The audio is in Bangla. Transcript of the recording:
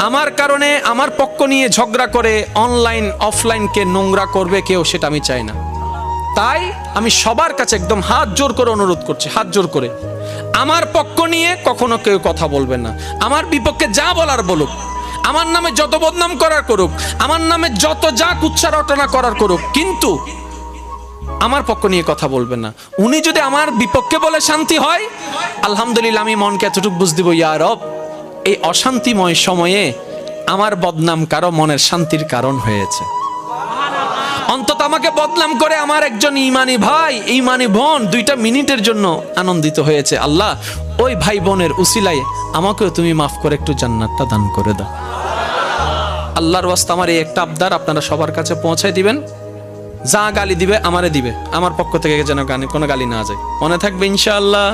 আমার কারণে আমার পক্ষ নিয়ে ঝগড়া করে অনলাইন অফলাইনকে নোংরা করবে কেউ, সেটা আমি চাই না। তাই আমি সবার কাছে একদম হাত জোর করে অনুরোধ করছি, হাত জোর করে, আমার পক্ষ নিয়ে কখনো কেউ কথা বলবেন না। আমার বিপক্ষে যা বলার বলুক, আমার নামে যত বদনাম করার করুক, আমার নামে যত যা কুচ্ছা রটনা করার করুক, কিন্তু আমার পক্ষ নিয়ে কথা বলবেন না। উনি যদি আমার বিপক্ষে বলে শান্তি হয়, আলহামদুলিল্লাহ, আমি মনকে এতটুকু বুঝ দিব, ইয়া রব, এই অশান্তিময় সময়ে আমার বদনাম কারো মনের শান্তির কারণ হয়েছে। অন্তত আমাকে বদনাম করে আমার একজন ইমানি ভাই, ইমানি বোন 2টা মিনিটের জন্য আনন্দিত হয়েছে। আল্লাহ, ওই ভাই বোনের উসিলায় আমাকেও তুমি মাফ করে একটু জান্নাতটা দান করে দাও। আল্লাহর ওয়াস্তে আমার এই একটা আবদার আপনারা সবার কাছে পৌঁছায় দিবেন। যা গালি দিবে আমারে দিবে, আমার পক্ষ থেকে যেন কোনো গালি না যায়। মনে থাকবে ইনশাআল্লাহ।